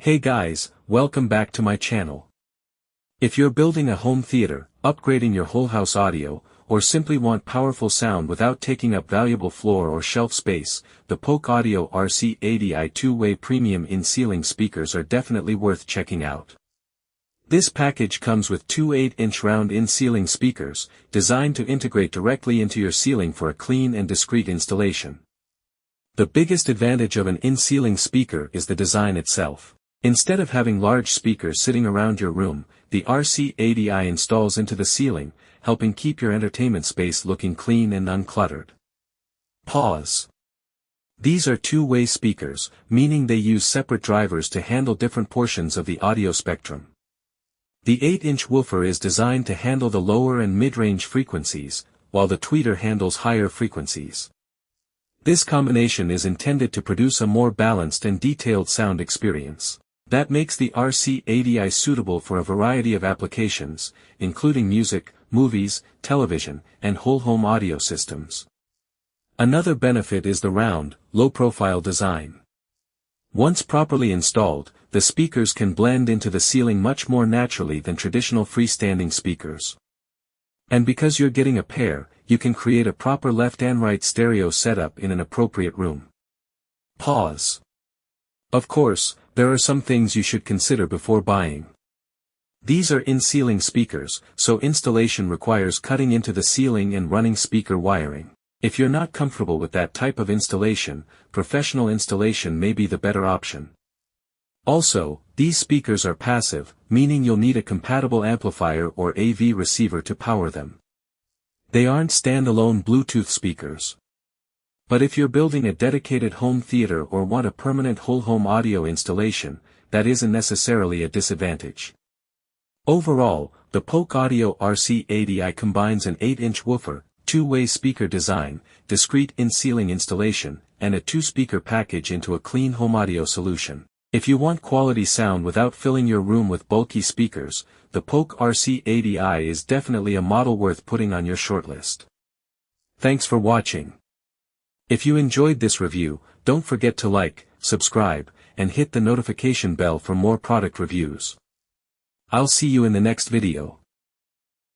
Hey guys, welcome back to my channel. If you're building a home theater, upgrading your whole house audio, or simply want powerful sound without taking up valuable floor or shelf space, the Polk Audio RC80i two-way premium in-ceiling speakers are definitely worth checking out. This package comes with two 8-inch round in-ceiling speakers, designed to integrate directly into your ceiling for a clean and discreet installation. The biggest advantage of an in-ceiling speaker is the design itself. Instead of having large speakers sitting around your room, the RC80i installs into the ceiling, helping keep your entertainment space looking clean and uncluttered. Pause. These are two-way speakers, meaning they use separate drivers to handle different portions of the audio spectrum. The 8-inch woofer is designed to handle the lower and mid-range frequencies, while the tweeter handles higher frequencies. This combination is intended to produce a more balanced and detailed sound experience. That makes the RC80i suitable for a variety of applications, including music, movies, television, and whole home audio systems. Another benefit is the round, low-profile design. Once properly installed, the speakers can blend into the ceiling much more naturally than traditional freestanding speakers. And because you're getting a pair, you can create a proper left and right stereo setup in an appropriate room. Pause. Of course, there are some things you should consider before buying. These are in-ceiling speakers, so installation requires cutting into the ceiling and running speaker wiring. If you're not comfortable with that type of installation, professional installation may be the better option. Also, these speakers are passive, meaning you'll need a compatible amplifier or AV receiver to power them. They aren't standalone Bluetooth speakers. But if you're building a dedicated home theater or want a permanent whole home audio installation, that isn't necessarily a disadvantage. Overall, the Polk Audio RC80i combines an 8-inch woofer, two-way speaker design, discrete in-ceiling installation, and a two-speaker package into a clean home audio solution. If you want quality sound without filling your room with bulky speakers, the Polk RC80i is definitely a model worth putting on your shortlist. Thanks for watching. If you enjoyed this review, don't forget to like, subscribe, and hit the notification bell for more product reviews. I'll see you in the next video.